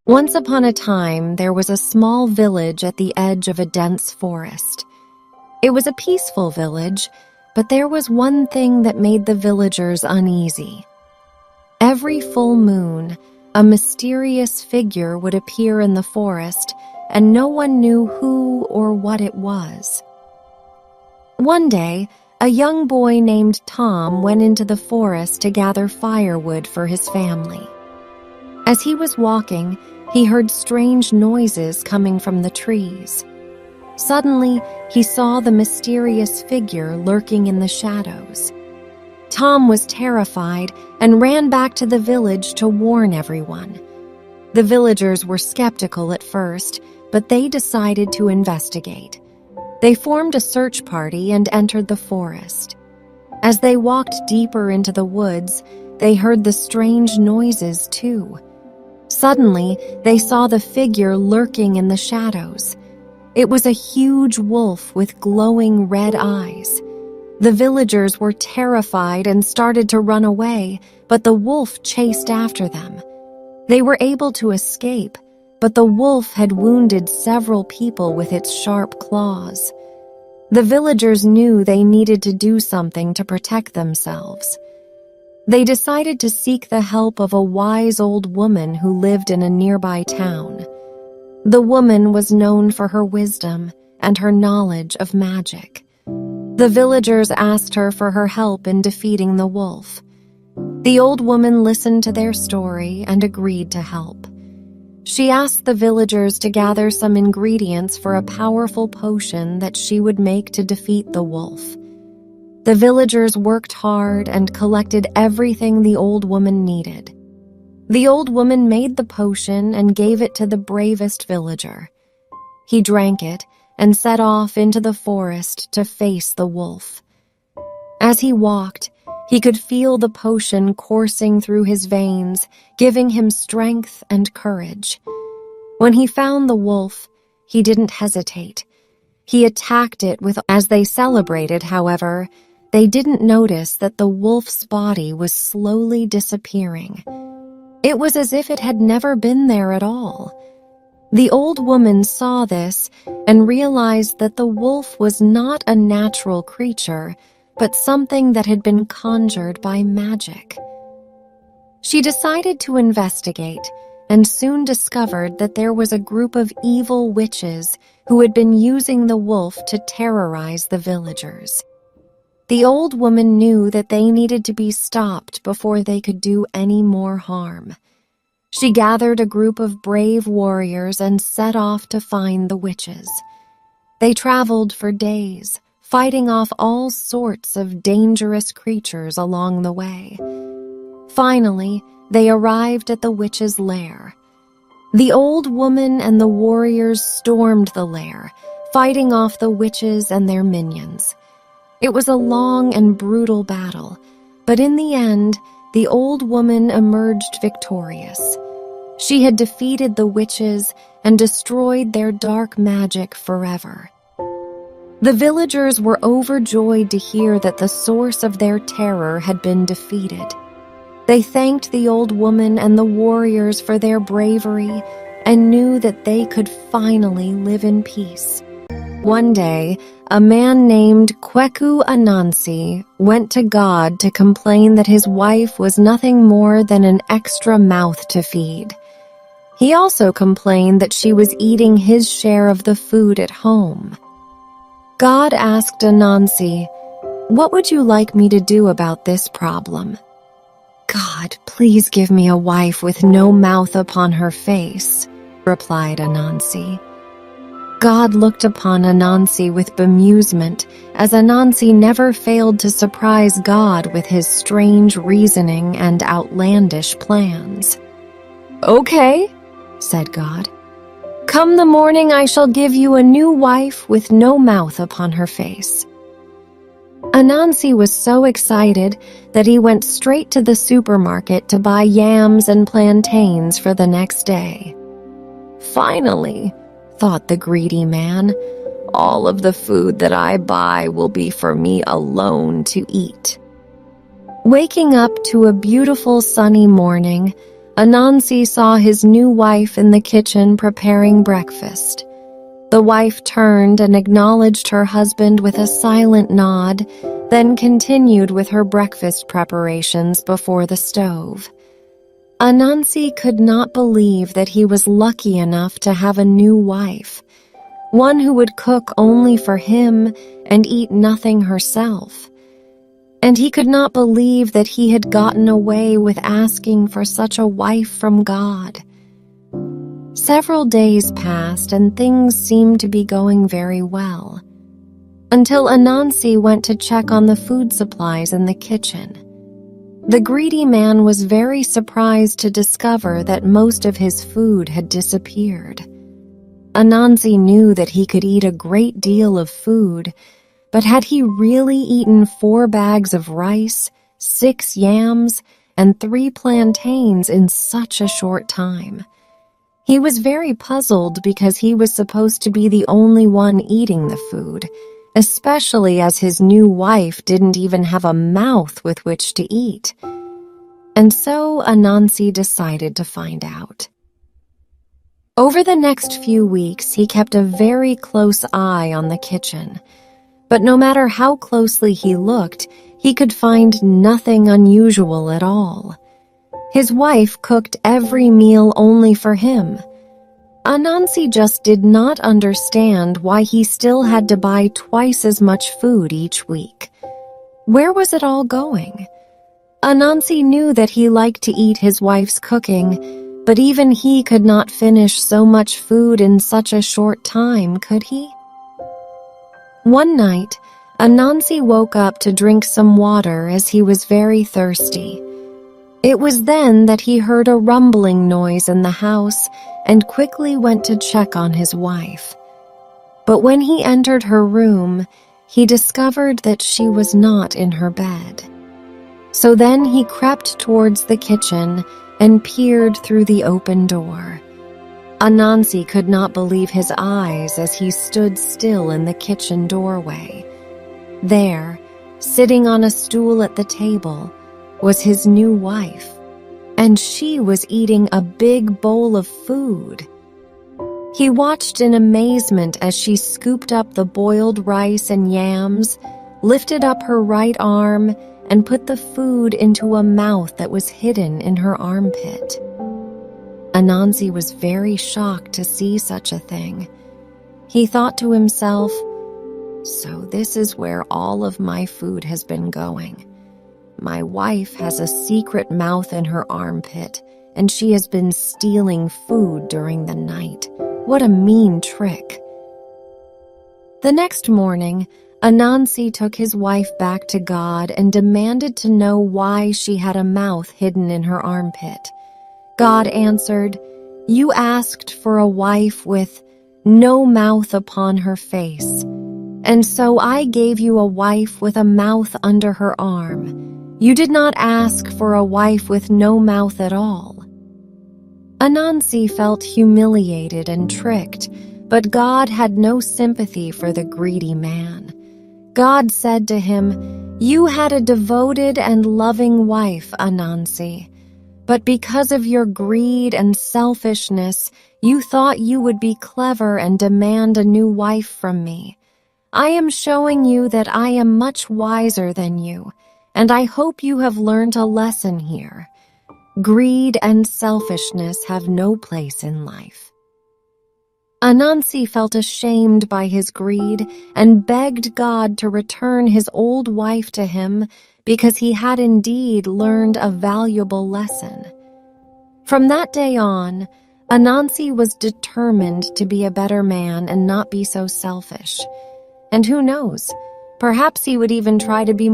Once upon a time, there was a small village at the edge of a dense forest. It was a peaceful village, but there was one thing that made the villagers uneasy. Every full moon, a mysterious figure would appear in the forest, and no one knew who or what it was. One day, a young boy named Tom went into the forest to gather firewood for his family. As he was walking, he heard strange noises coming from the trees. Suddenly, he saw the mysterious figure lurking in the shadows. Tom was terrified and ran back to the village to warn everyone. The villagers were skeptical at first, but they decided to investigate. They formed a search party and entered the forest. As they walked deeper into the woods, they heard the strange noises too. Suddenly, they saw the figure lurking in the shadows. It was a huge wolf with glowing red eyes. The villagers were terrified and started to run away, but the wolf chased after them. They were able to escape, but the wolf had wounded several people with its sharp claws. The villagers knew they needed to do something to protect themselves. They decided to seek the help of a wise old woman who lived in a nearby town. The woman was known for her wisdom and her knowledge of magic. The villagers asked her for her help in defeating the wolf. The old woman listened to their story and agreed to help. She asked the villagers to gather some ingredients for a powerful potion that she would make to defeat the wolf. The villagers worked hard and collected everything the old woman needed. The old woman made the potion and gave it to the bravest villager. He drank it and set off into the forest to face the wolf. As he walked, he could feel the potion coursing through his veins, giving him strength and courage. When he found the wolf, he didn't hesitate. He attacked it as they celebrated, however, they didn't notice that the wolf's body was slowly disappearing. It was as if it had never been there at all. The old woman saw this and realized that the wolf was not a natural creature, but something that had been conjured by magic. She decided to investigate and soon discovered that there was a group of evil witches who had been using the wolf to terrorize the villagers. The old woman knew that they needed to be stopped before they could do any more harm. She gathered a group of brave warriors and set off to find the witches. They traveled for days, fighting off all sorts of dangerous creatures along the way. Finally, they arrived at the witches' lair. The old woman and the warriors stormed the lair, fighting off the witches and their minions. It was a long and brutal battle, but in the end, the old woman emerged victorious. She had defeated the witches and destroyed their dark magic forever. The villagers were overjoyed to hear that the source of their terror had been defeated. They thanked the old woman and the warriors for their bravery and knew that they could finally live in peace. One day, a man named Kweku Anansi went to God to complain that his wife was nothing more than an extra mouth to feed. He also complained that she was eating his share of the food at home. God asked Anansi, "What would you like me to do about this problem?" "God, please give me a wife with no mouth upon her face," replied Anansi. God looked upon Anansi with bemusement, as Anansi never failed to surprise God with his strange reasoning and outlandish plans. "Okay," said God. "Come the morning I shall give you a new wife with no mouth upon her face." Anansi was so excited that he went straight to the supermarket to buy yams and plantains for the next day. "Finally," thought the greedy man, "all of the food that I buy will be for me alone to eat." Waking up to a beautiful sunny morning, Anansi saw his new wife in the kitchen preparing breakfast. The wife turned and acknowledged her husband with a silent nod, then continued with her breakfast preparations before the stove. Anansi could not believe that he was lucky enough to have a new wife, one who would cook only for him and eat nothing herself. And he could not believe that he had gotten away with asking for such a wife from God. Several days passed and things seemed to be going very well, until Anansi went to check on the food supplies in the kitchen. The greedy man was very surprised to discover that most of his food had disappeared. Anansi knew that he could eat a great deal of food, but had he really eaten 4 bags of rice, 6 yams, and 3 plantains in such a short time? He was very puzzled because he was supposed to be the only one eating the food, especially as his new wife didn't even have a mouth with which to eat. And so Anansi decided to find out. Over the next few weeks, he kept a very close eye on the kitchen. But no matter how closely he looked, he could find nothing unusual at all. His wife cooked every meal only for him. Anansi just did not understand why he still had to buy twice as much food each week. Where was it all going? Anansi knew that he liked to eat his wife's cooking, but even he could not finish so much food in such a short time, could he? One night, Anansi woke up to drink some water as he was very thirsty. It was then that he heard a rumbling noise in the house and quickly went to check on his wife. But when he entered her room, he discovered that she was not in her bed. So then he crept towards the kitchen and peered through the open door. Anansi could not believe his eyes as he stood still in the kitchen doorway. There, sitting on a stool at the table, was his new wife, and she was eating a big bowl of food. He watched in amazement as she scooped up the boiled rice and yams, lifted up her right arm, and put the food into a mouth that was hidden in her armpit. Anansi was very shocked to see such a thing. He thought to himself, "So this is where all of my food has been going. My wife has a secret mouth in her armpit, and she has been stealing food during the night. What a mean trick." The next morning, Anansi took his wife back to God and demanded to know why she had a mouth hidden in her armpit. God answered, "You asked for a wife with no mouth upon her face, and so I gave you a wife with a mouth under her arm. You did not ask for a wife with no mouth at all." Anansi felt humiliated and tricked, but God had no sympathy for the greedy man. God said to him, "You had a devoted and loving wife, Anansi. But because of your greed and selfishness, you thought you would be clever and demand a new wife from me. I am showing you that I am much wiser than you, and I hope you have learned a lesson here. Greed and selfishness have no place in life." Anansi felt ashamed by his greed and begged God to return his old wife to him because he had indeed learned a valuable lesson. From that day on, Anansi was determined to be a better man and not be so selfish. And who knows, perhaps he would even try to be